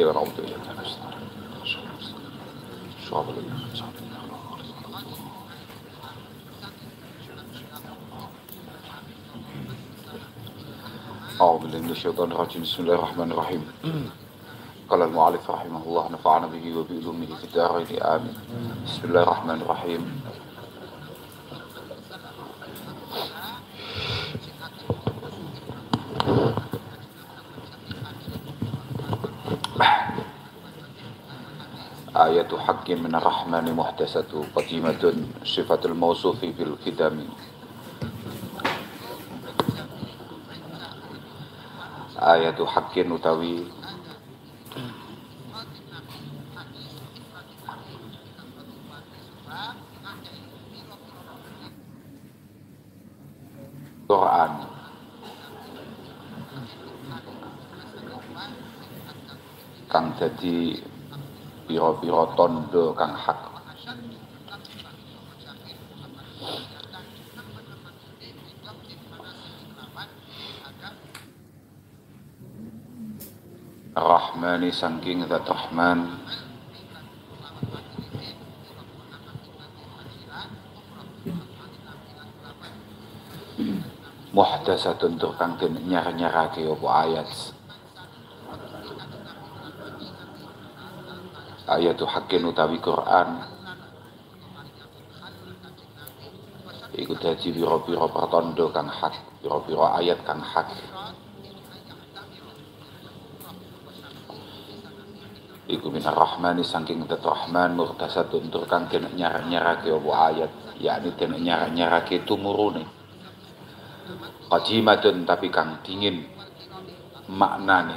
iyyaka na'budu wa iyyaka nasta'in. أعوذ بالله من الشيطان الرجيم بسم الله الرحمن الرحيم قال المؤلف رحمه الله نفعنا به وبعلومه في الدارين آمين بسم الله الرحمن الرحيم آية حق من الرحمن محدثة قديمة صفة الموصوف بالقدم Ayatu hakin utawi Quran kang dadi pira-pira tondo kang hak Rahmani sangking zat Rahman muhdasatun tur kang den nyar-nyarake apa ayatu hakin utawi Quran iku dadi pira-pira pertondo kang hak pira-pira ayat kang hak iku minar rahmani saking zat Rahman muhdasatun tur kang den nyar-nyarake apa ayat yakni den nyar-nyarake tumurune qadimatun tapi kang dingin maknane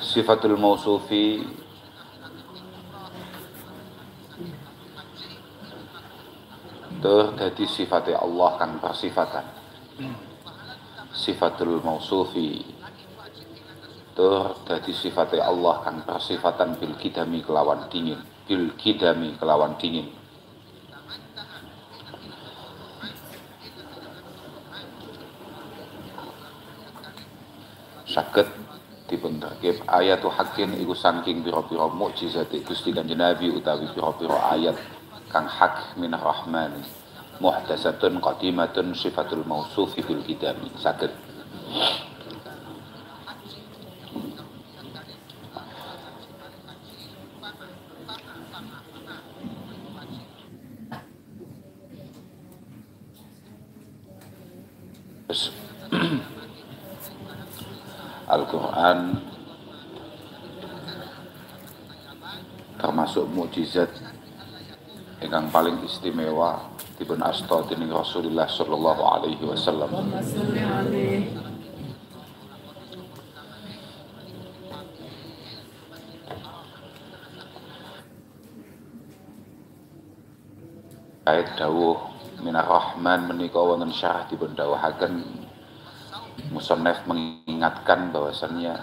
sifatul mausufi tur dadi sifate Allah kang bersifatan sifatul mausufi tur dadi sifate Allah kang bersifatan bil kidami kelawan dingin saged dipun terkep ayatu hakin iku saking pira-pira mukjizat Gusti Kanjeng Nabi utawi pira-pira ayat kang hak minar rahmani muhdasatun qadimatun sifatul mausufi bil kidami saged Al-Quran termasuk mukjizat ingkang paling istimewa dipun asta dening Rasulullah sallallahu alaihi wasallam. Ayat dawuh minar rahman menika wonten syarah dipun dawuhaken musannaf mengingatkan bahwasannya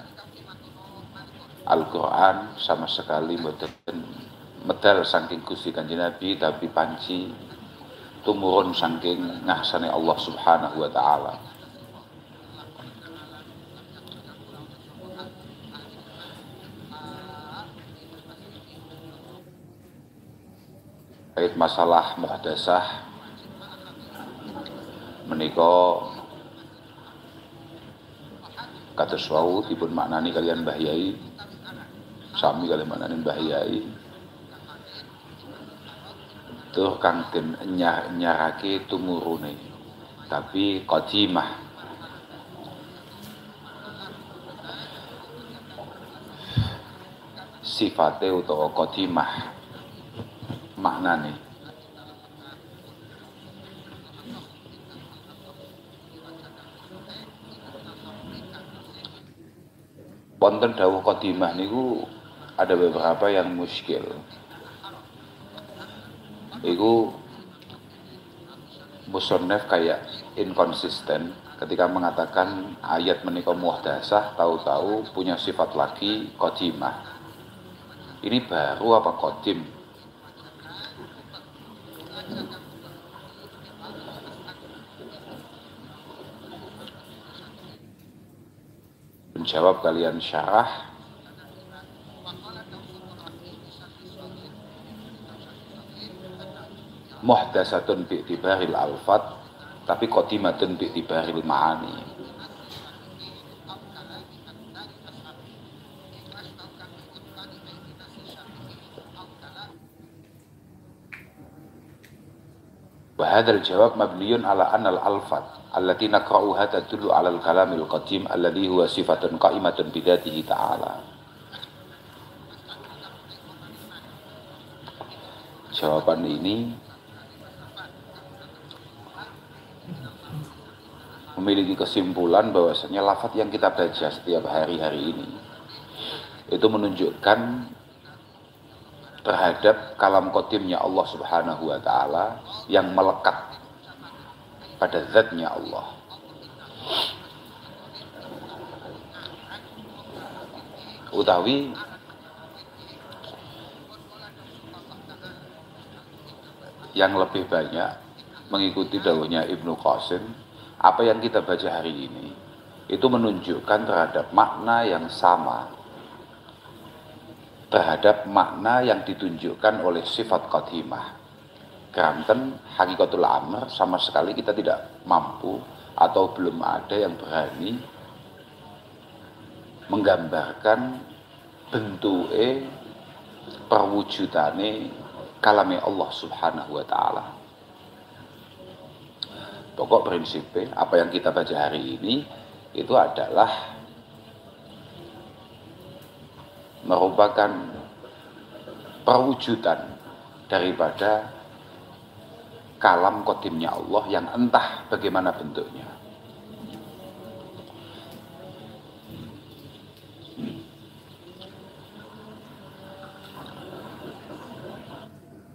Al-Quran sama sekali mboten medal saking Gusti Kanjeng Nabi tapi panci tumurun saking ngarsane Allah Subhanahu wa taala. Ayat masalah muhdasah menika kados wau dipun maknani kalian Mbah Yai sami kalian maknani Mbah Yai tur kang den nyarake tumurune tapi qadimah sifate utawa qadimah maknane wonten dawuh qadimah niku ada beberapa yang muskil. Iku musannaf kayak inkonsisten ketika mengatakan ayat menika muhdasah tahu-tahu punya sifat lagi qadimah. Ini baru apa qadim? jawab kalian syarah. Muhdasatun bi'tibaril alfat, tapi qadimatun bi'tibaril ma'ani. Wahadal jawab mabniyun ala anal alfat allati naqra'uha tadullu ala al-kalamil qadim alladhi huwa sifatun qa'imatun bidatihi ta'ala. Jawaban ini memiliki kesimpulan bahwasanya lafaz yang kita baca setiap hari-hari ini itu menunjukkan terhadap kalam qadimnya Allah Subhanahu wa taala yang melekat pada zatnya Allah. Utawi yang lebih banyak mengikuti dawuhnya Ibnu Qasim, apa yang kita baca hari ini itu menunjukkan terhadap makna yang sama terhadap makna yang ditunjukkan oleh sifat qadimah. Keranten hakikatul amr sama sekali kita tidak mampu atau belum ada yang berani menggambarkan bentuke perwujudane kalame Allah Subhanahu wa taala. Pokok prinsipnya apa yang kita baca hari ini itu adalah merupakan perwujudan daripada kalam qadimnya Allah yang entah bagaimana bentuknya.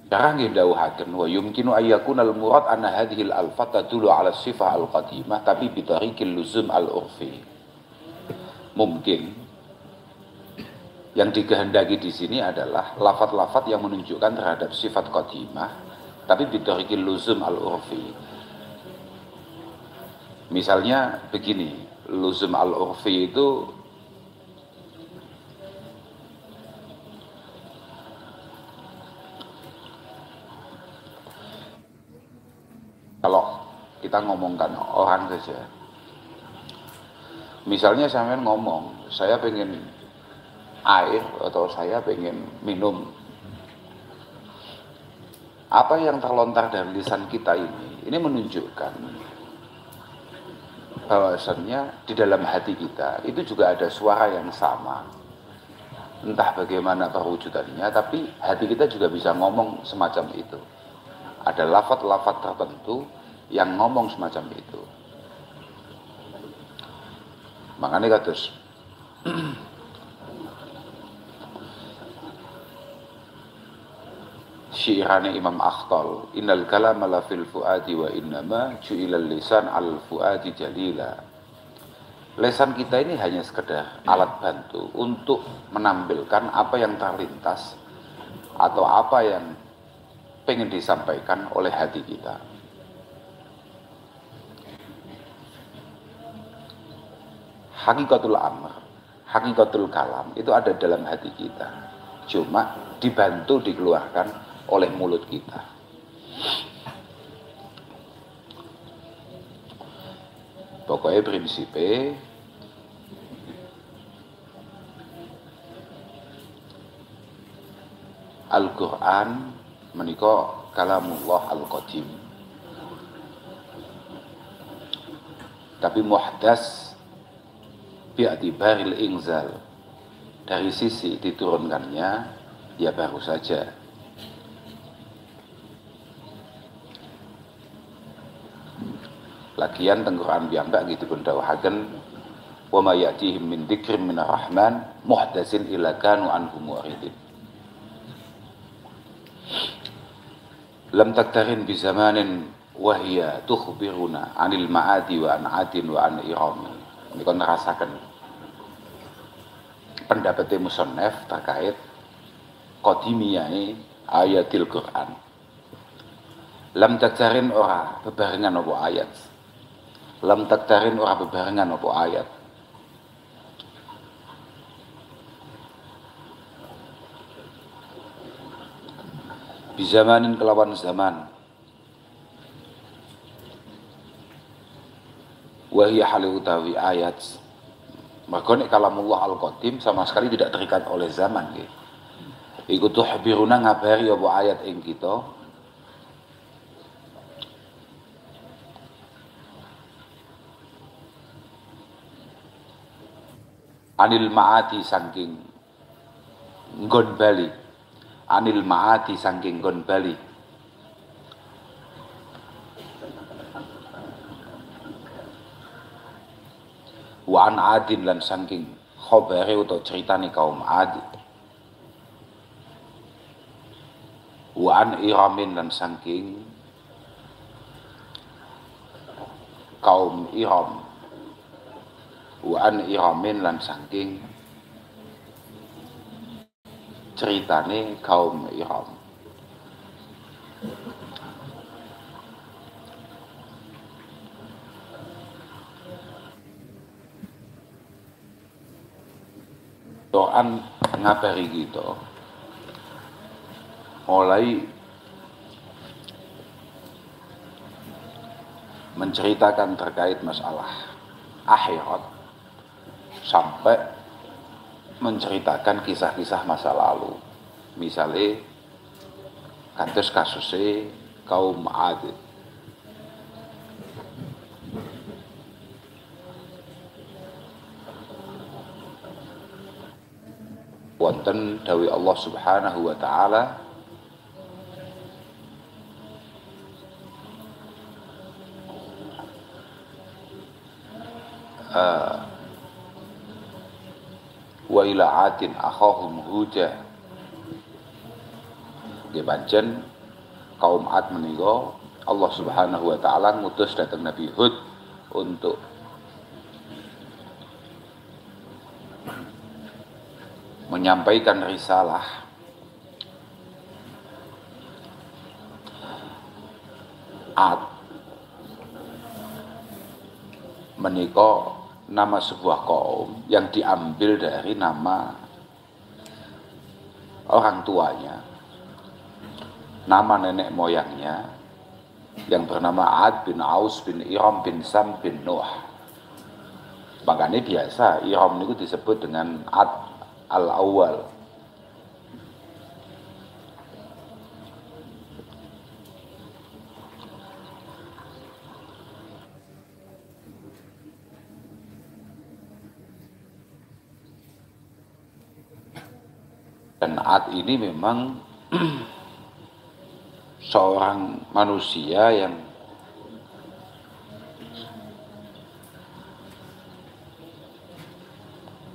Cara ngedawuhaken wa yumkinu ayyakuna al-murad anna hadhihi al-alfat tadullu ala sifah al-qadimah tapi bitariqil luzum al-urfi. Mungkin yang dikehendaki di sini adalah lafat-lafat yang menunjukkan terhadap sifat qadimah tapi bitariqil luzum al-urfi. Misalnya begini, luzum al-urfi itu kalau kita ngomongkan orang saja. Misalnya saya ngomong, saya pengen air atau saya pengen minum. Apa yang terlontar dari lisan kita ini menunjukkan bahwasannya di dalam hati kita itu juga ada suara yang sama. Entah bagaimana perwujudannya, tapi hati kita juga bisa ngomong semacam itu. Ada lafaz-lafaz tertentu yang ngomong semacam itu. Makanya kados syairane Imam Akhtal, innal kalama la fil fuadi wa innama ju'ilal lisan al fuadi jalila. Lesan kita ini hanya sekedar alat bantu untuk menampilkan apa yang terlintas atau apa yang pengen disampaikan oleh hati kita. Hakikatul amr, hakikatul kalam itu ada dalam hati kita. Cuma dibantu dikeluarkan oleh mulut kita. Pokoknya prinsipnya Al-Quran menika kalamullah al-qadim. Tapi muhdas bi'atibaril inzal, dari sisi diturunkannya ya baru saja. Lagian tengguran piyambak gitu pun dawuhaken wa may ya'tihim min dzikrin minar rahman muhdatsin ila kanu anhu mu'ridin. Lam taktarin bi zamanin wa hiya tukhbiruna 'anil ma'adi wa an 'adin wa an irami. Menika nerasaken pendapat musannaf terkait qadimiyahe ayatil Quran. Lam taktarin ora bebarengan apa ayat. Lam taktarin ora bebarengan apa ayat. bizamanin kelawan zaman, wa hiya hali utawi ayat. Maka nek kalamullah al-qadim sama sekali tidak terikat oleh zaman nggih. Iku tuhbiruna ngabari apa ayat ing kita anil ma'ati saking nggon bali, anil ma'ati saking nggon bali, wa an adin lan saking khabare utawa ceritane kaum Ad, wa an iramin lan saking kaum Iram, wa an iramin lan saking ceritane kaum Iram. Quran ngabari kita mulai menceritakan terkait masalah akhirat sampai menceritakan kisah-kisah masa lalu. Misalnya kasusnya kaum Ad. Wonten dawi Allah Subhanahu wa taala wa ila atin akhahum huda. Nggih pancen kaum Ad menika Allah Subhanahu wa taala ngutus datang Nabi Hud untuk menyampaikan risalah Ad menika nama sebuah kaum yang diambil dari nama orang tuanya, nama nenek moyangnya yang bernama Ad bin Aus bin Iram bin Sam bin Nuh. Makanya biasa Iram itu disebut dengan Ad al-awwal. Dan Ad ini memang seorang manusia yang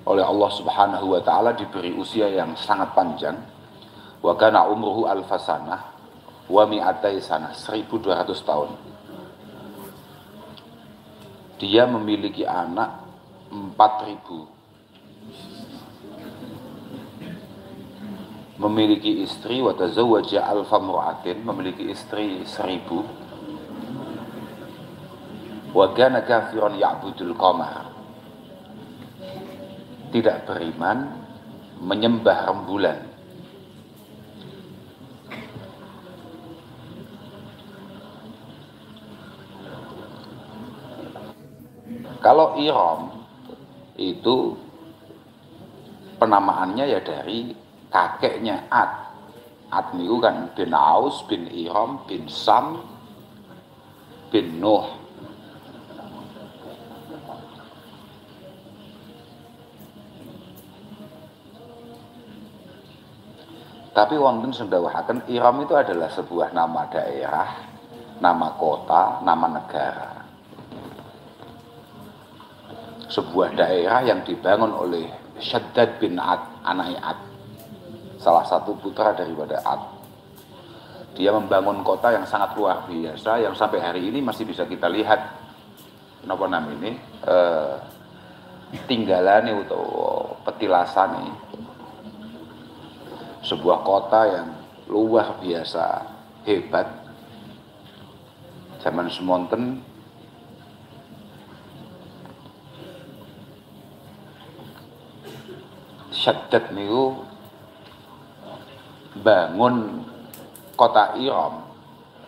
oleh Allah Subhanahu wa taala diberi usia yang sangat panjang. Wa kana umruhu alfasanah wa mi'atai sanah, 1200 tahun. Dia memiliki anak 4000. Memiliki istri wa tazawwaja alfa mur'atin, memiliki istri 1000. Wa kana kafiran ya'budul qamar, tidak beriman, menyembah rembulan. Kalau Iram itu penamaannya ya dari kakeknya Ad. Ad niku kan bin Aus bin Iram bin Sam bin Nuh. Tapi wonten sendawahaken Iram itu adalah sebuah nama daerah, nama kota, nama negara. Sebuah daerah yang dibangun oleh Shaddad bin Ad, anak Ad, salah satu putra daripada Ad. Dia membangun kota yang sangat luar biasa, yang sampai hari ini masih bisa kita lihat. Napa namanya? Tinggalane utawa petilasane. Sebuah kota yang luar biasa hebat. Zaman semonten Shaddad niku bangun kota Iram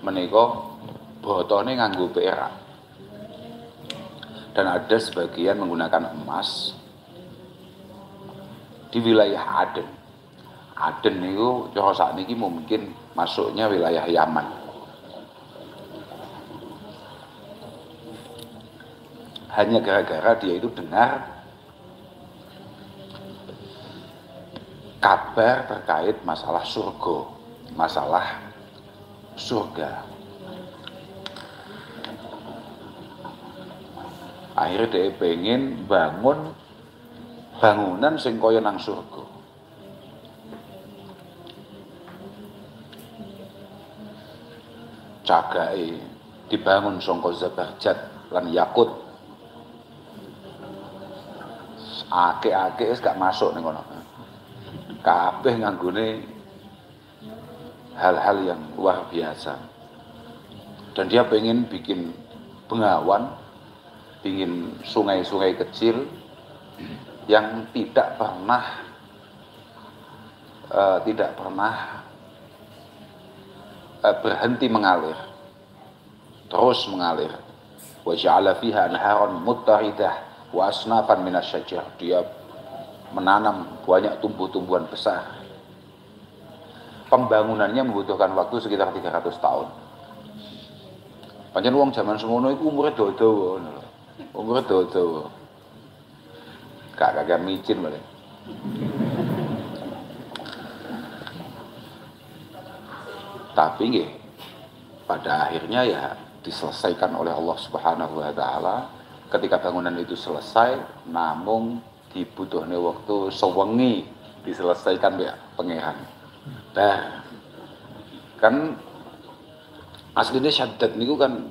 menika botone nganggo perak. Dan ada sebagian menggunakan emas di wilayah Aden. Aden niku cara sakniki mungkin masuknya wilayah Yaman. Hanya gara-gara dia itu dengar kabar terkait masalah surga. Akhirnya dia pengen bangun bangunan sing kaya nang surga. Cagake dibangun saka zabarjat lan yakut. Akeh-akeh wis gak masuk ning kono. Kabeh nganggone hal-hal yang luar biasa. Dan dia pengen bikin bengawan, bikin sungai-sungai kecil yang tidak pernah berhenti mengalir, terus mengalir. Wa ja'ala fiha anharan muttaridah wa asnafan minasyajar. Dia menanam banyak tumbuh-tumbuhan besar. Pembangunannya membutuhkan waktu sekitar 300 tahun. Pancen wong zaman semono iku umure dawa-dawa ngono lho. Umure dawa-dawa. Kagak micin malah. Tapi nggih pada akhirnya ya diselesaikan oleh Allah Subhanahu wa taala. Ketika bangunan itu selesai, namung dibutuhne waktu sewengi diselesaikan ya pangeran. Nah, kan aslinya Syaddad niku kan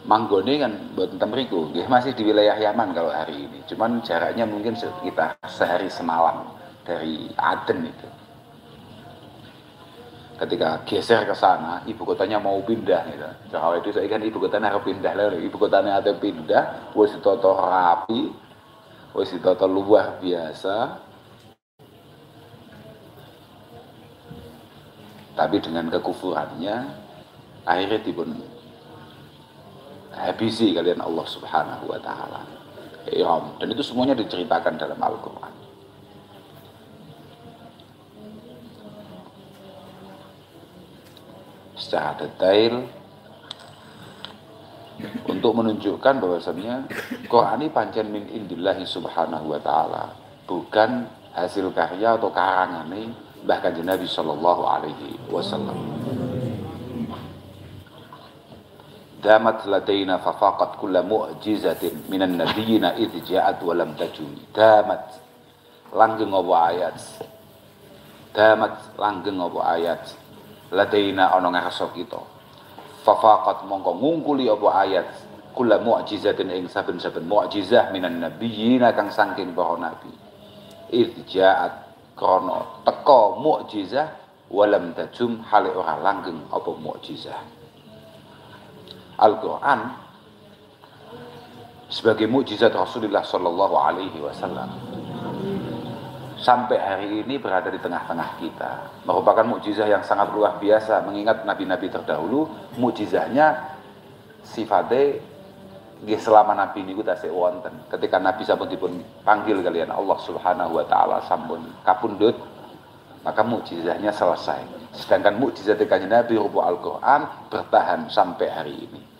manggone kan buat mriku nggih masih di wilayah Yaman kalau hari ini. Cuman jaraknya mungkin sekitar sehari semalam dari Aden itu. Ketika geser ke sana, ibu kotanya mau pindah gitu. Jawa itu saya kan ibu kotanya harus pindah lah, ibu kotanya ada pindah, wis ditata rapi, wis ditata luar biasa. Tapi dengan kekufurannya, akhirnya dipun habisi kalian Allah Subhanahu wa taala. Dan itu semuanya diceritakan dalam Al-Qur'an. Secara detail untuk menunjukkan bahwasannya Quran ini pancen min indillahi subhanahu wa ta'ala, bukan hasil karya atau karangane Mbah Kanjeng Nabi sallallahu alaihi wasallam. Damat ladaina fafaqat kulla mu'jizatin minan nabiyina idh ja'at wa lam tajuni. Damat langgeng apa ayat. Damat langgeng apa ayat. Ladaina ana ngarsa kita. Fafaqat mongko ngungkuli apa ayat kula mu'jizatin ing saben-saben mu'jizah minan nabiyina kang saking para nabi. Irja'at krana teka mu'jizah walam tajum hale ora langgeng apa mu'jizah. Al-Qur'an sebagai mukjizat Rasulullah sallallahu alaihi wasallam sampai hari ini berada di tengah-tengah kita. Merupakan mukjizah yang sangat luar biasa, mengingat nabi-nabi terdahulu mukjizahnya sifatnya selama nabi niku tasih wonten. Ketika nabi sampun dipun panggil kalian Allah Subhanahu wa taala sampun kapundhut, maka mukjizahnya selesai. Sedangkan mukjizat Kanjeng Nabi rupa Al-Qur'an bertahan sampai hari ini.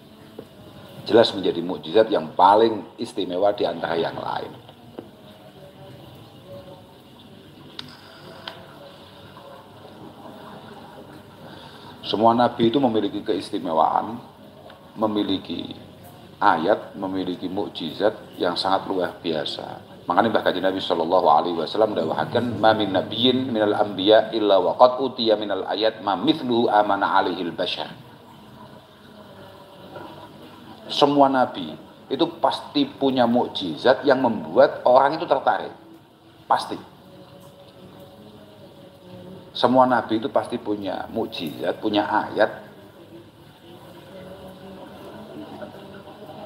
Jelas menjadi mukjizat yang paling istimewa di antara yang lain. Semua nabi itu memiliki keistimewaan, memiliki ayat, memiliki mukjizat yang sangat luar biasa. Makanya Mbah Kanjeng Nabi sallallahu alaihi wasallam dawuhaken, "Ma min nabiyyin minal anbiya illa wa qad utiya minal ayat ma mithluhu amana alaihil bashar." Semua nabi itu pasti punya mukjizat yang membuat orang itu tertarik. Pasti. Semua nabi itu pasti punya mukjizat, punya ayat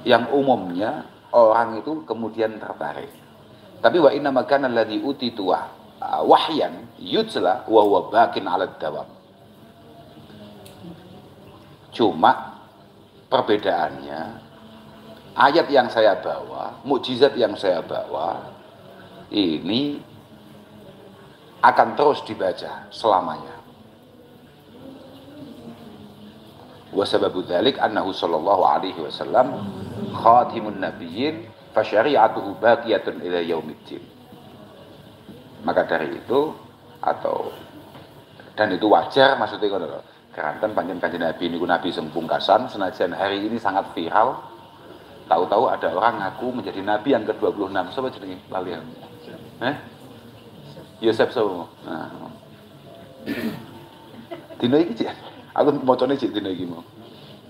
yang umumnya orang itu kemudian tertarik. Tapi wa inna makana alladzi utitu wahyan yutla wa huwa bakin 'ala dawam. Cuma perbedaannya ayat yang saya bawa, mukjizat yang saya bawa ini akan terus dibaca selamanya. Wa sababu dzalik annahu sallallahu alaihi wasallam khatimun nabiyyin fa syari'atuhu baqiyatun ila yaumiddin. Maka dari itu dan itu wajar maksudnya ngono. Keranten panjenengan Kanjeng Nabi niku nabi sing pungkasan senajan hari ini sangat viral. Tahu-tahu ada orang ngaku menjadi nabi yang ke-26. Sapa jenenge lali? Yosef so. Nah. Dino iki Cik. Aku macane Cik dino iki mau.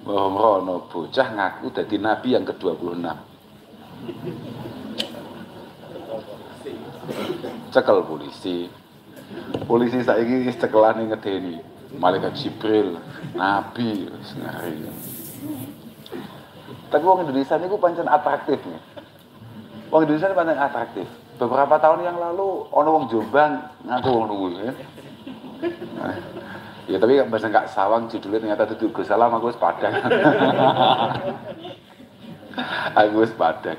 Rono bocah ngaku dadi nabi yang ke-26. Cekel polisi. Polisi saiki cekelane ngedeni. Malaikat Jibril, nabi, ngeri. Tapi wong Indonesia niku pancen atraktif nih. Wong Indonesia ini pancen atraktif. Beberapa tahun yang lalu ono wong Jombang ngaku wong lugu ya. Ya tapi bahasa enggak sawang judulnya ternyata duduk Gus Salam aku wis padang. Aku wis padang.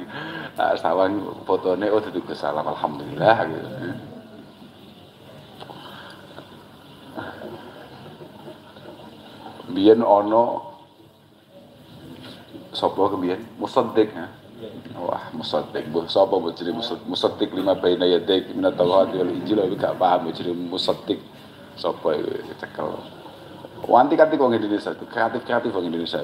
Sawang fotone duduk Gus Salam alhamdulillah gitu. Biyen ono sapa kebiyen musaddiq ya. Wah, musaddiq mbah sapa mbok jenenge musaddiq lima baina yadik min at-tawrat wal injil gak paham jenenge musaddiq sapa iki cekel. Wanti-kanti wong Indonesia itu kreatif wong Indonesia.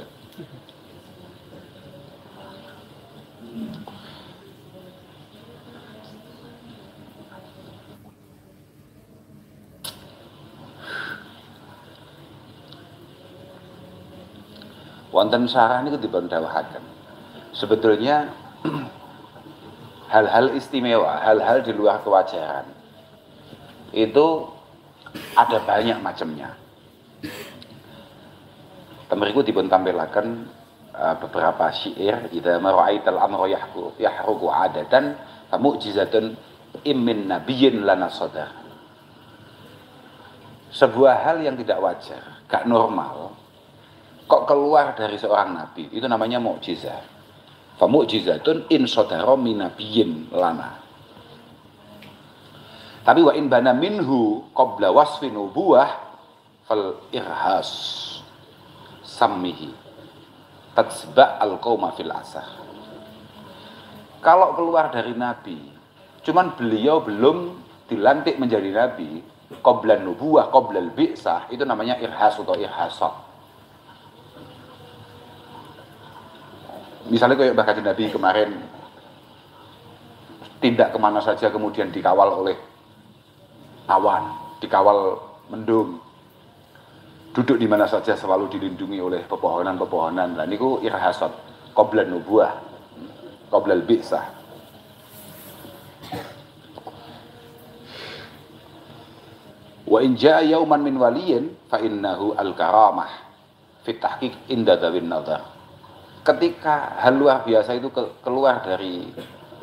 Wonten sarah niku dipun dawuhaken. Sebetulnya hal-hal istimewa, hal-hal di luar kewajaran itu ada banyak macamnya. Temeriku dipun tampilaken beberapa syair idza mara'aital amra yahruqu adatan fa mu'jizatun immin nabiyyin lana sadar. Sebuah hal yang tidak wajar, gak normal kok keluar dari seorang nabi, itu namanya mukjizat. Fa mu'jizatun in sadara min nabiyyin lana. Tapi wa in bana minhu qabla wasfi nubuwah fal irhas sammihi tatsba al qauma fil asar. Kalau keluar dari nabi, cuman beliau belum dilantik menjadi nabi, qabla nubuwah, qabla al bi'sah, itu namanya irhas atau irhasat. Misalnya kayak Mbah Nabi kemarin tindak kemana saja kemudian dikawal oleh awan, dikawal mendung, duduk di mana saja selalu dilindungi oleh pepohonan-pepohonan. Nah niku irhasat, qabla nubuwah, qabla al-bi'sah. Wa in jaa yauman min waliyin fa innahu al-karamah fi tahqiq inda dzawin nadhar. Ketika hal luar biasa itu keluar dari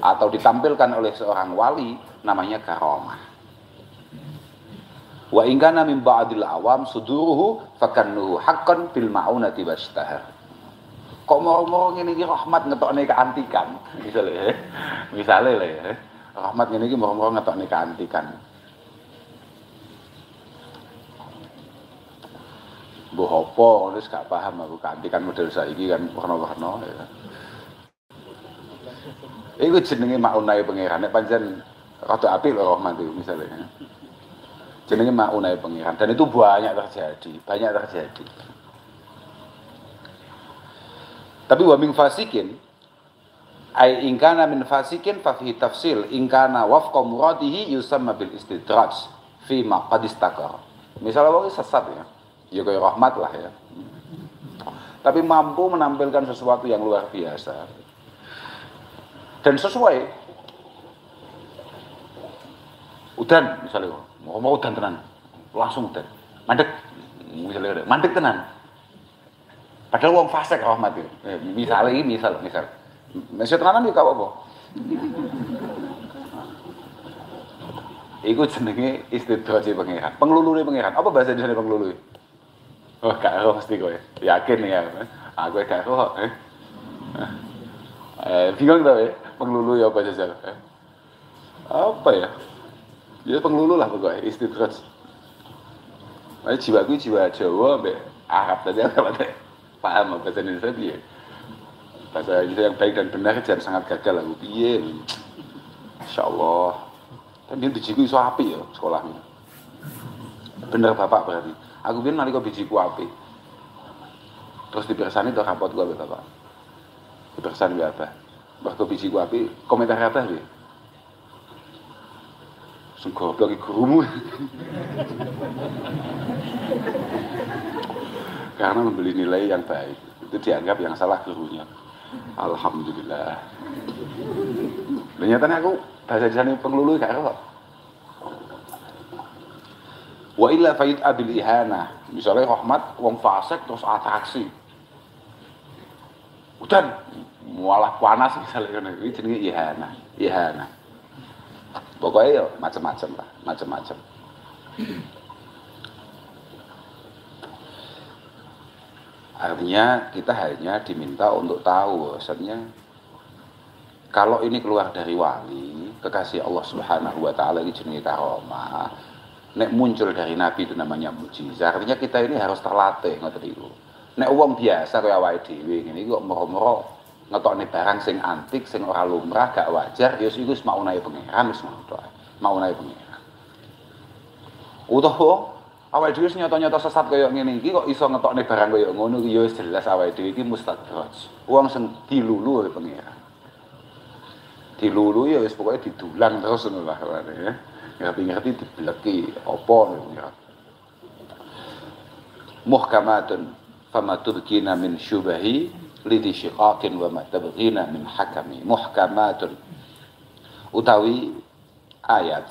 atau ditampilkan oleh seorang wali, namanya karamah. Wa in kana min ba'dil awam suduruhu fakannuhu haqqan bil ma'unati washtahar. Kok moro-moro ngene iki rahmat ngetokne keantikan. Misale lho ya. Rahmat ngene iki moro-moro ngetokne keantikan. Mbok apa wis gak paham aku keantikan model saiki kan warna-warna ya. Iku jenenge maunae pangeran nek pancen rada apik lho rahmat itu misalnya. Jenenge maunae pangeran dan itu banyak terjadi. Tapi wa min fasikin ai ingkana min fasikin fa fi tafsil ingkana wafqa muradihi yusamma bil istidraj fi ma qad istaqara. Misalnya wong sesat ya kayak rahmat lah ya. Tapi mampu menampilkan sesuatu yang luar biasa. Dan sesuai. Udan misalnya, mau udan tenan. Langsung udan. Mandek. Misalnya mandek tenan. Padahal wong fasik rahmat itu. Misal. Mesya tenanan ya gak apa-apa. Iku jenenge istidraj pangeran. Penglulune pangeran. Apa bahasa Indonesia penglulu? Oh, gak ero mesti kowe. Yakin ya. Aku gak ero. Bingung tau ya. Penglulu ya apa saja. Apa ya? Ya penglulu lah pokoknya istidraj. Jiwa gue jiwa Jawa sampai Arab tadi apa paham bahasa Indonesia piye. Bahasa Indonesia yang baik dan benar jangan sangat gagal aku piye. Insyaallah. Kan dia bijiku iso apik ya sekolahnya. Bener Bapak berarti. Aku biyen nalika bijiku apik. Terus dipersani to rapot gua Bapak. Dipersani apa? Mergo bijiku apik, komentar apa piye? Sing goblok iki gurumu. Karena membeli nilai yang baik itu dianggap yang salah gurunya. Alhamdulillah. Ternyata aku bahasa Indonesia penglulu gak kok. Wa illa faid abil ihana. Misalnya rahmat wong fasik terus atraksi. Udan malah panas misalnya ngono iki jenenge ihana. Ihana. Pokoknya ya macam-macam lah, macam-macam. Artinya kita hanya diminta untuk tahu bahwasanya kalau ini keluar dari wali, kekasih Allah Subhanahu wa taala ini jenenge karomah. Nek muncul dari nabi itu namanya mukjizat. Artinya kita ini harus terlatih ngoten niku. Nek wong biasa kaya awake dhewe ngene iki kok moro-moro ngetokne barang sing antik, sing ora lumrah, gak wajar, ya iku wis maunahe pangeran wis ngono. Maunahe pangeran. Utawa awake dhewe nyata-nyata sesat kaya ngene iki kok iso ngetokne barang kaya ngono iki ya wis jelas awake dhewe iki mustadraj. Wong sing dilulu oleh pangeran. Dilulu ya wis pokoke didulang terus ngono lah ya. Ngerti-ngerti dibleki apa ya. Muhkamatun fama tubkina min syubahi lidhi syiqaqin wa ma tabghina min hakami. Muhkamatun utawi ayat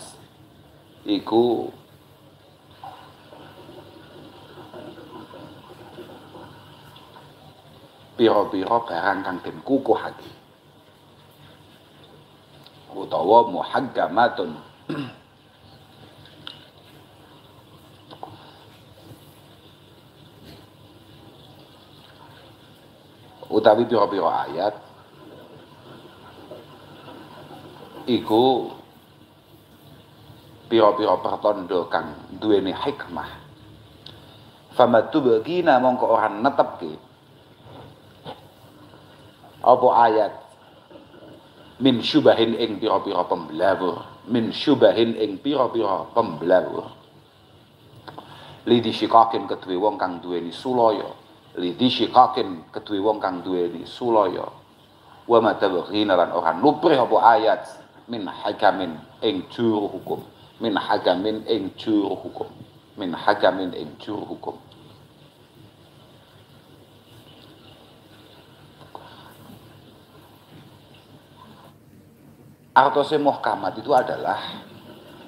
iku piro-piro barang kang den kukuhake utawa muhaggamatun utawi piro-piro ayat iku piro-piro pertondo kang duweni hikmah. Famatu bagina mongko ora netepke apa ayat min syubahin ing pira-pira pembelawur, min syubahin ing pira-pira pembelawur. Lidi syikakin kedue wong kang duweni sulaya, lidi syikakin kedue wong kang duweni sulaya. Wa matabghina lan ora nuprih apa ayat min hakamin ing juru hukum, min hakamin ing juru hukum, min hakamin ing juru hukum. Artosnya muhkamat itu adalah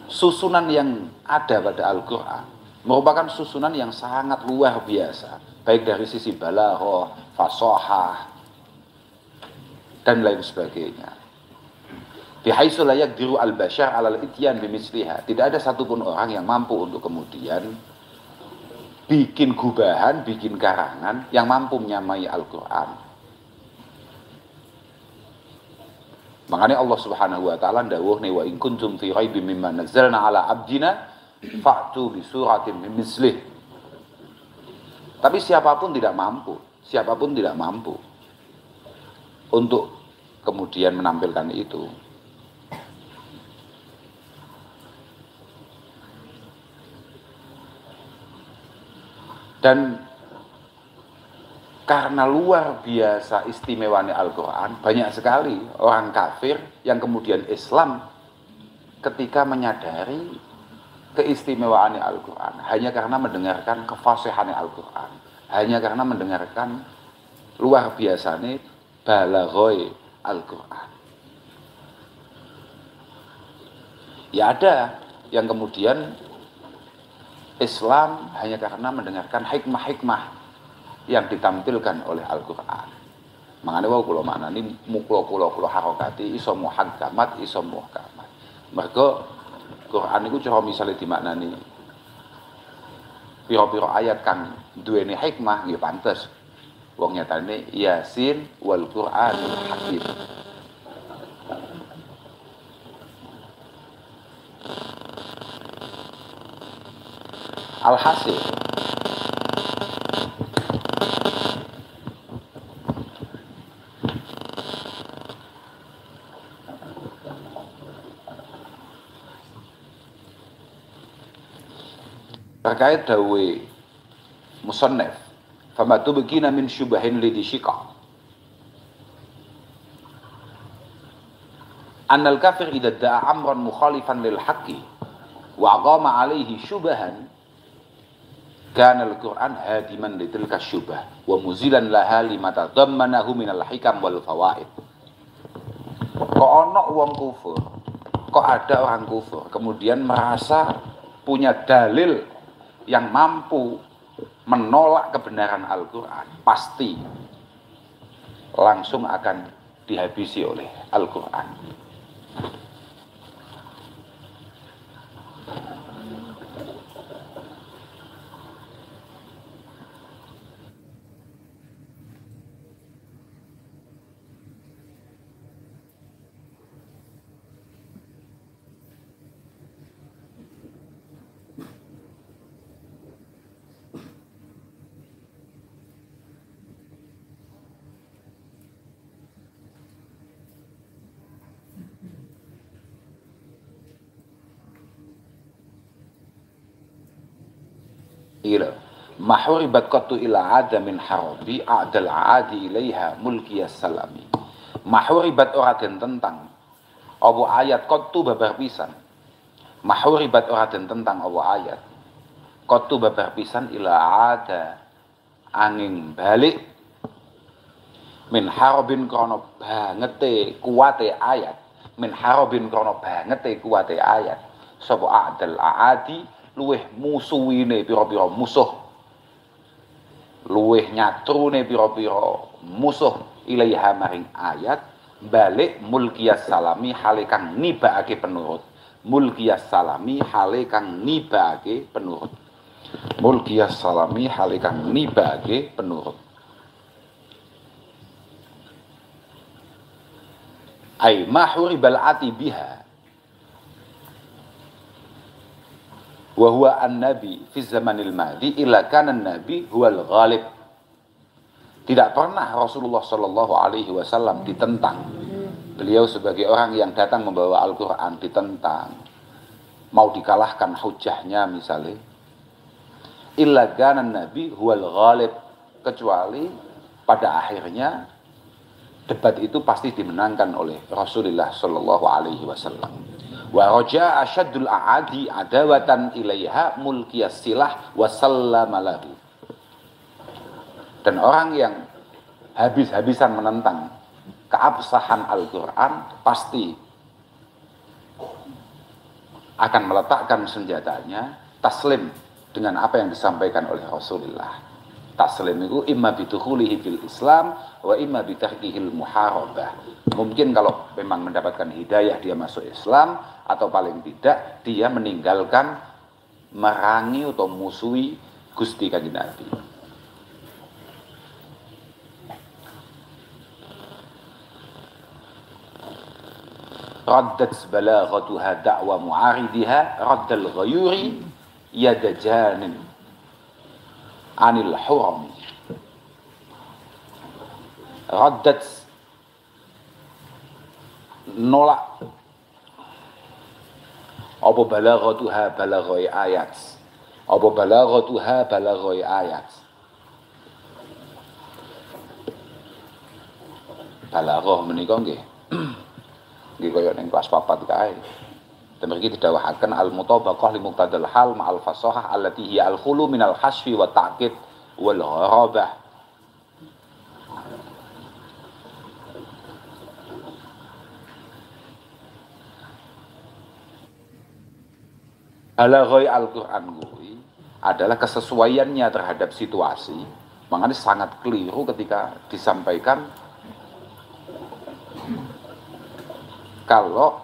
susunan yang ada pada Al-Quran, merupakan susunan yang sangat luar biasa, baik dari sisi balaghah, fasahah, dan lain sebagainya. Bihaitsu la yaqdiru al-bashar 'ala al-ityan bimisliha. Tidak ada satupun orang yang mampu untuk kemudian bikin gubahan, bikin karangan yang mampu menyamai Al-Quran. Makanya Allah Subhanahu wa taala ndawuh wa in kuntum fi raibin mimma nazzalna ala abdina fa'tu bi suratin min mislih. Tapi siapapun tidak mampu untuk kemudian menampilkan itu. Dan karena luar biasa istimewanya Al-Quran, banyak sekali orang kafir yang kemudian Islam ketika menyadari keistimewaan Al-Quran hanya karena mendengarkan kefasihan Al-Quran, hanya karena mendengarkan luar biasanya balaghoi Al-Quran. Ya ada yang kemudian Islam hanya karena mendengarkan hikmah-hikmah yang ditampilkan oleh Al-Quran. Makanya wau kula maknani muklo kula harokati iso muhaggamat iso muhkamat. Mergo Quran iku cara misale dimaknani pira-pira ayat kang duweni hikmah nggih pantes. Wong nyatane Yasin wal Qur'anul Hakim. Alhasil terkait dawe musannaf fama tubqina min syubahin lidhi syika annal kafir idza da'a amran mukhalifan lil haqqi wa aqama alaihi syubahan kana al-Qur'an hadiman litilka syubah wa muzilan laha lima tadammanahu minal hikam wal fawaid. Kok ana wong kufur, kok ada orang kufur kemudian merasa punya dalil yang mampu menolak kebenaran Al-Quran, pasti langsung akan dihabisi oleh Al-Quran. Ila mahuribat qattu ila ada min harabi a'dal aadi ilaiha mulkiyas salami. Mahuribat ora den tentang apa ayat qattu babar pisan. Mahuribat ora den tentang apa ayat qattu babar pisan ila ada angin balik min harabin krana bangete kuwate ayat, min harabin krana bangete kuwate ayat sapa a'dal aadi luweh musuhine pira-pira musuh, luweh nyatrune pira-pira musuh ilaiha maring ayat balik mulkiyas salami hale kang nibakake penurut, mulkiyas salami hale kang nibakake penurut, mulkiyas salami hale kang nibakake penurut. Ai mahuribal ati biha wa huwa an-nabi fi zamanil madi illa kana an-nabi huwal ghalib. Tidak pernah Rasulullah sallallahu alaihi wasallam ditentang. Beliau sebagai orang yang datang membawa Al-Qur'an ditentang. Mau dikalahkan hujahnya misalnya. Illa kana an-nabi huwal ghalib, kecuali pada akhirnya debat itu pasti dimenangkan oleh Rasulullah sallallahu alaihi wasallam. Wa raja asyaddul a'adi adawatan ilaiha mulkiyas silah wa sallama lahu. Dan orang yang habis-habisan menentang keabsahan Al-Quran pasti akan meletakkan senjatanya taslim dengan apa yang disampaikan oleh Rasulullah. Taslim itu imma bidukhulihi fil Islam wa imma bitarkihil muharabah. Mungkin kalau memang mendapatkan hidayah dia masuk Islam, atau paling tidak dia meninggalkan merangi atau musuhi Gusti Kanjeng Nabi. Raddat balaghatuha da'wa mu'aridiha raddal ghayuri yadajanin anil hurami. Raddat nolak apa balaghatuha balaghoi ayat, apa balaghatuha balaghoi ayat. Balaghah menika nggih nggih kaya ning kelas 4 kae. Dan mriki didhawuhaken al-mutabaqah li muqtadal hal ma'al fasahah allati hiya al-khulu minal hasfi wa ta'kid wal gharabah. Balaghoi Al-Quran kuwi adalah kesesuaiannya terhadap situasi. Makanya sangat keliru ketika disampaikan kalau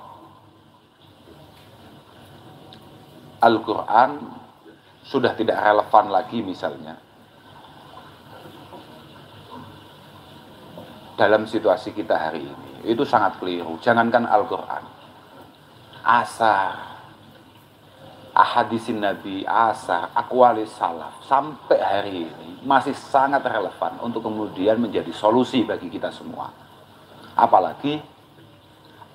Al-Quran sudah tidak relevan lagi misalnya dalam situasi kita hari ini, itu sangat keliru. Jangankan Al-Quran, asar, ahadisin Nabi, asar, aqwalis salaf sampai hari ini masih sangat relevan untuk kemudian menjadi solusi bagi kita semua. Apalagi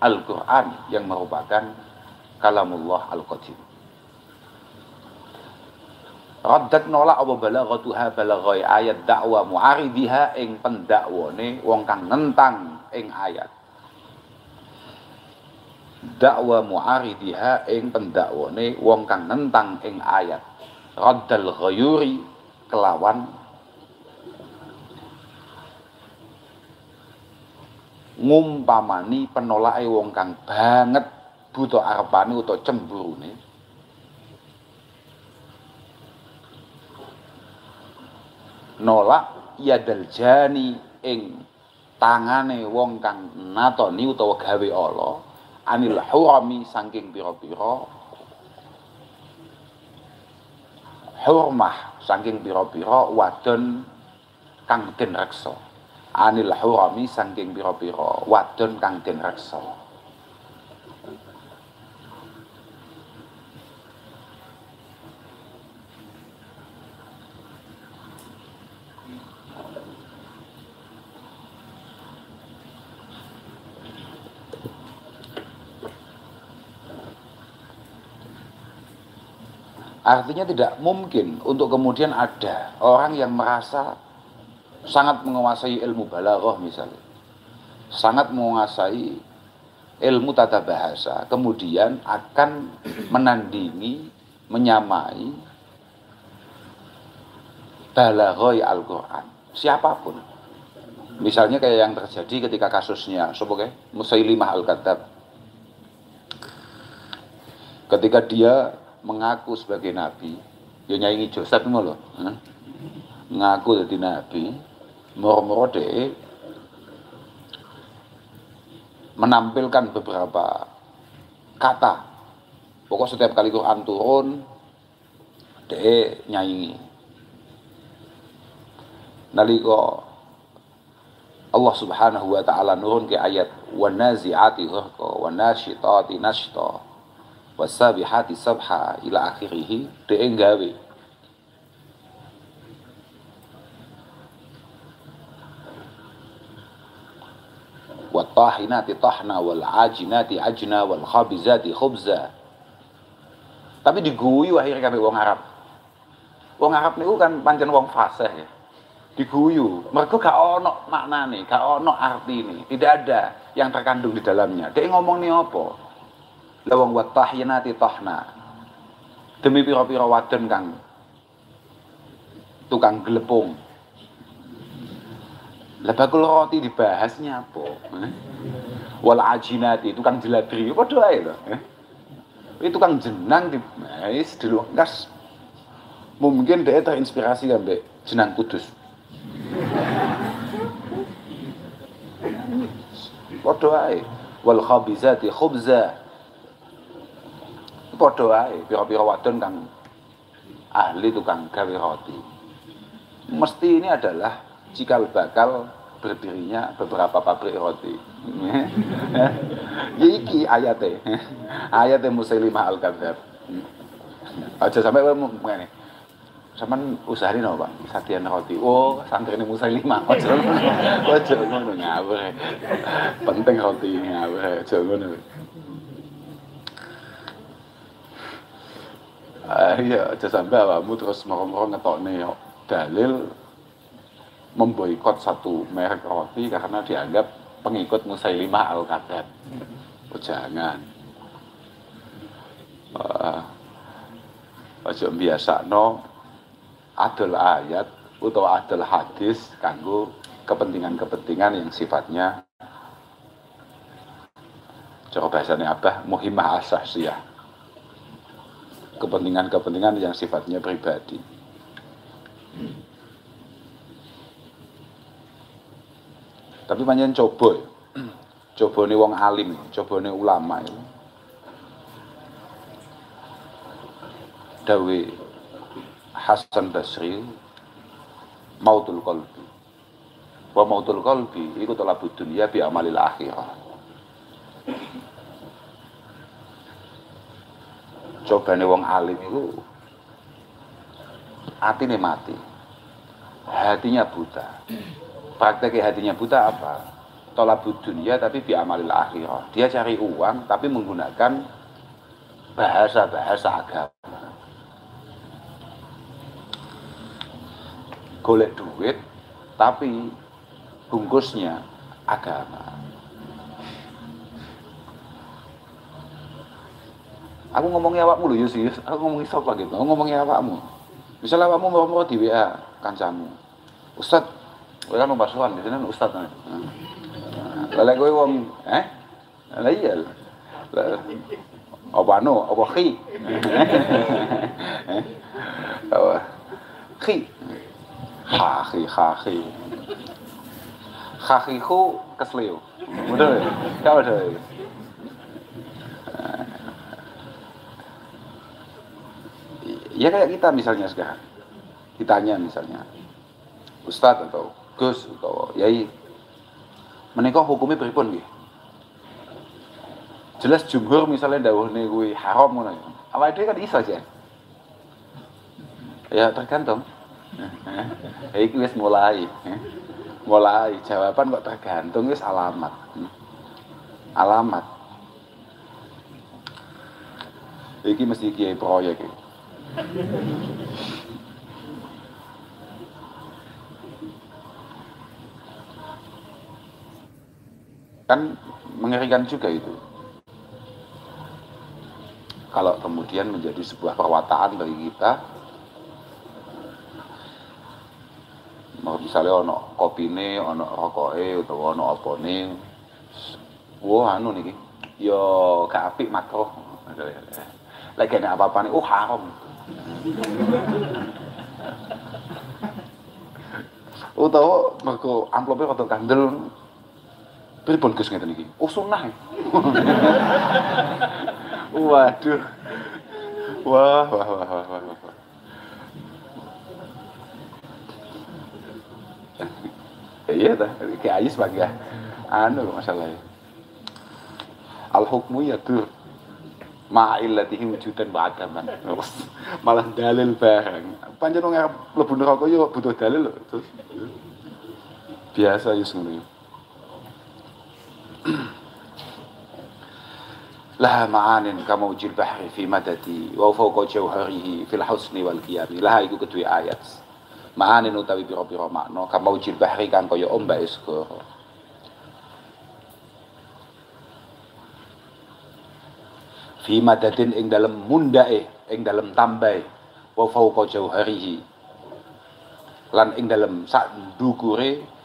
Al-Quran yang merupakan kalamullah al-qadim. Raddat nolak apa balaghatuha balaghai ayat dakwa mu'aridiha ing pendakwane wong kang nentang ing ayat. Dakwa mu'aridiha ing pendakwane wong kang nentang ing ayat. Raddal ghayuri kelawan ngumpamani penolake wong kang banget buta arepane utawa cemburune. Nolak yadal jani ing tangane wong kang natoni utawa gawe Allah anil hurami saking pira-pira hurmah saking pira-pira wadon kang den reksa. Anil hurami saking pira-pira wadon kang den reksa. Artinya tidak mungkin untuk kemudian ada orang yang merasa sangat menguasai ilmu balaghah misalnya, sangat menguasai ilmu tata bahasa, kemudian akan menandingi, menyamai balaghah Al-Quran. Siapapun. Misalnya kayak yang terjadi ketika kasusnya Musailimah Al-Kadzab. Ketika dia mengaku sebagai nabi, dia nyaingi Joseph ngono lho, ngaku jadi nabi, moro-moro dhek menampilkan beberapa kata. Pokok setiap kali Quran turun, dhek nyaingi. Nalika Allah Subhanahu wa taala nurun ke ayat wan nazi'ati gharqa wan nasyitati nashta wasabihati sabha ila akhirih, dhek gawe wattahinati tahna wal ajinati ajna wal khabizati khubza. Tapi diguyu akhirnya kabeh wong Arab. Wong Arab niku kan pancen wong fasih ya. Diguyu, mergo gak ono maknane, gak ono artine, tidak ada yang terkandung di dalamnya. Dhek ngomong ni apa? Lawang wattahinati tahna, demi pira-pira wadon kang tukang gelepung. Lah bakul roti dibahasnya apa? Wal ajinati tukang jeladri padha ae lho. Itu tukang jenang di wis dilungkas. Mungkin dia terinspirasi ambek jenang Kudus. Padha ae. Wal khabizati khubza. Padha ae pira-pira wadon kang ahli tukang gawe roti. Mesti ini adalah cikal bakal berdirinya beberapa pabrik roti. Ya iki ayate. Ayate Musailimah Al-Kadzab. Aja sampai ngene. Sampeyan usahane napa, Pak? Sadean roti. Oh, santrine Musailimah. Aja ngono ngawur. Penting roti ngawur, aja ngono. Iya, aja sampai awakmu terus moro-moro ngetokne dalil memboikot satu merek roti karena dianggap pengikut Musailimah Al-Kadzab. Oh, jangan. Aja biasakno adol ayat utawa adol hadis kanggo kepentingan-kepentingan yang sifatnya cara bahasane Abah muhimmah asasiyah. Kepentingan-kepentingan yang sifatnya pribadi. Tapi pancen coba nih wong alim, coba nih ulama itu. dawe Hasan Basri mautul qalbi. Wa mautul qalbi iku talabud dunya bi amalil akhirah. Cobane wong alim itu atine mati. Hatinya buta. Prakteknya hatinya buta apa? Talabud dunya tapi bi amalil akhirah. Dia cari uang tapi menggunakan bahasa-bahasa agama. Golek duit tapi bungkusnya agama. Aku ngomongnya awakmu lho Yus, aku ngomongin sapa gitu. Aku ngomongnya awakmu. Misalnya awakmu mau di WA kancamu. Ustaz, kowe kan nomor sowan, biasane ustaz. Lah kowe wong, Lah iya. Apa khi? Apa? Khi. Khi. Khakiku kesleo. Betul. Enggak betul. Ya kayak kita misalnya sekarang. Ditanya misalnya, Ustadz atau Gus atau Yai, menikah hukumnya pripun nggih? Jelas jumhur misalnya dawuhne kuwi haram ngono ya. Awake dhewe kan iso aja. Ya tergantung. Iki wis mulai. Mulai jawaban kok tergantung wis alamat. Alamat. Iki mesti kiai proyek iki. Kan mengerikan juga itu. Kalau kemudian menjadi sebuah perwataan bagi kita, misalnya ono kopine, ono rokoke, utawa ono opone, wah anu niki, yo gak apik makro, lagi ada apa-apa nih, haram. Utawa mergo amplope rada kandel. Pripun Gus ngeten iki? Sunah. Waduh. Wah. Iya dah, kayak Ais sebagai anu masalahnya. Al hukmu ya tuh ma'illatihi wujudan ba'daman. Malah dalil bareng. Pancen wong arep mlebu neraka yo butuh dalil lho. Biasa yo ngono. Laha ma'anin kama ujil bahri fi madadi wa fawqa jawharihi fil husni wal qiyami. Laha iku kedue ayat. Ma'anin utawi pira-pira makna kama ujil bahri kang kaya ombak segara. Fi madadin ing dalem mundake, ing dalem tambahe wa fawqa jawharihi. Lan ing dalem sak ndukure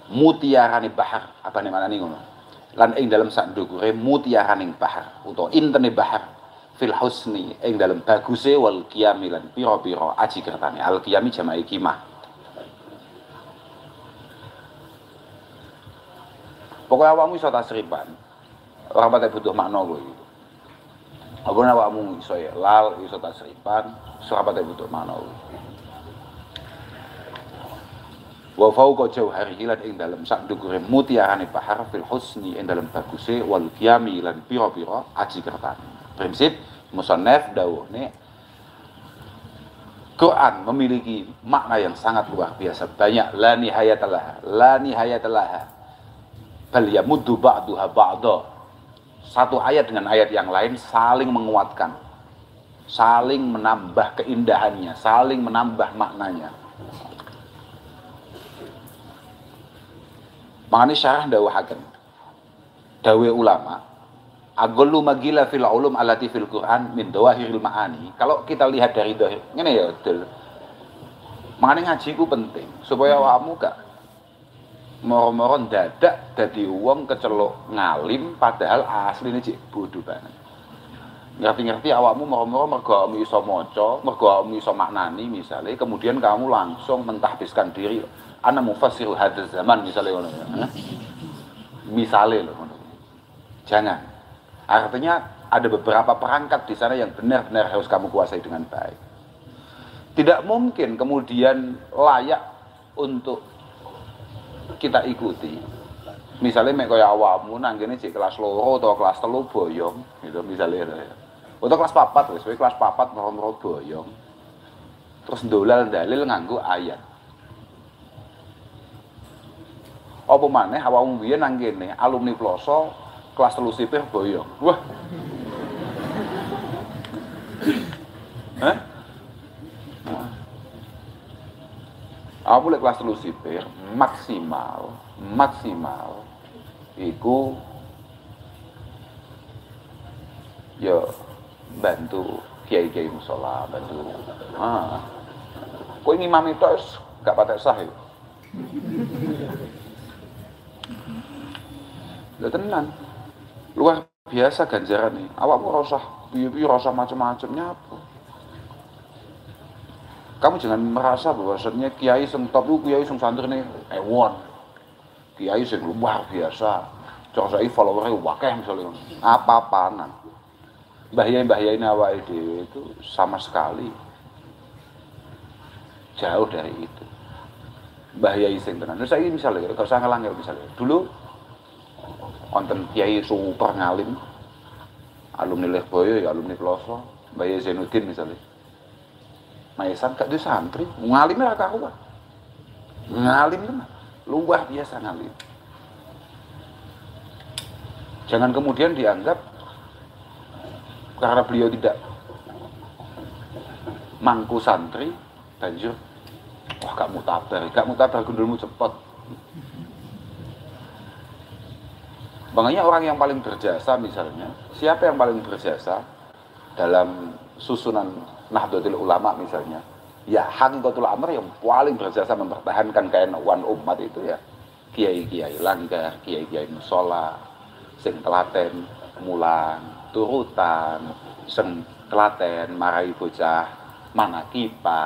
mutiarane bahar, apa nih mana nih ngono? Lan ing dalam sak ndukure mutiaraning bahar utawa intene bahar fil husni ing dalam baguse wal qiyami lan pira-pira aji kertane. Al qiyami jama'i qimah. Pokoke awakmu iso tasripan. Ora patek butuh makna kuwi. Apa awakmu iso ya lal iso tasripan, ora patek butuh makna kuwi. Wa fawqa jawharihi lan ing dalem sak ndukure mutiarane bahar fil husni ing dalem baguse wal qiyami lan pira-pira aji kertane. Prinsip musannaf dawuhne Quran memiliki makna yang sangat luar biasa banyak, la nihayatalah bal yamuddu ba'daha ba'da. Satu ayat dengan ayat yang lain saling menguatkan, saling menambah keindahannya, saling menambah maknanya. Makanya syarah dawuhaken dawe ulama agollu magila fil ulum alati fil Quran min dawahiril ma'ani. Kalau kita lihat dari dohir ngene ya Dul, makanya ngaji ku penting supaya awakmu gak moro-moro dadak dadi wong kecelok ngalim padahal asline cek bodoh banget. Ngerti-ngerti awakmu moro-moro mergo awakmu iso maca, mergo awakmu iso maknani misalnya, kemudian kamu langsung mentahbiskan diri ana mufassiru hadzal zaman misalnya ngono ya. Misale lho ngono. Jangan. Artinya Ada beberapa perangkat di sana yang benar-benar harus kamu kuasai dengan baik. Tidak mungkin kemudian layak untuk kita ikuti. Misalnya mek kaya awakmu nanggene cek kelas loro atau kelas 3 boyong gitu misalnya. Atau kelas 4 wis, kelas 4 moro-moro boyong. Terus ndolal dalil nganggo ayat. Apa maneh awakmu biyen nang kene alumni ploso kelas 3 sipir boyong. Wah. Hah? Aku lek kelas 3 sipir maksimal iku ya bantu kiai-kiai musola, bantu. Kowe ngimami tok gak patek sah ya. Lha tenan. Luar biasa ganjaran nih. Awakmu ora usah piye-piye ora usah macam-macam nyapu. Kamu jangan merasa bahwasannya kiai sing top itu kiai sing santrine ewon. Kiai sing luar biasa. Cok saiki follower-e akeh misalnya. Apa-apanan. Bahaya-bahayane awake dhewe itu sama sekali jauh dari itu. Bahaya sing tenan. Terus saiki misalnya gak usah ngelanggar misalnya. Dulu wonten kiai super ngalim. Alumni Lirboyo ya alumni Ploso, Mbah Zainuddin misalnya. Maesan gak duwe santri, ngalim ora karuan. Ngalim tenan. Luar biasa ngalim. Jangan kemudian dianggap karena beliau tidak mangku santri banjur wah gak mutabar gundulmu cepet. Makanya orang yang paling berjasa misalnya, siapa yang paling berjasa dalam susunan Nahdlatul Ulama misalnya, ya Hakikatul Amr yang paling berjasa mempertahankan kenuan umat itu ya kiai-kiai langgar, kiai-kiai musola, sing telaten mulang, turutan, sing telaten marai bocah manakipa.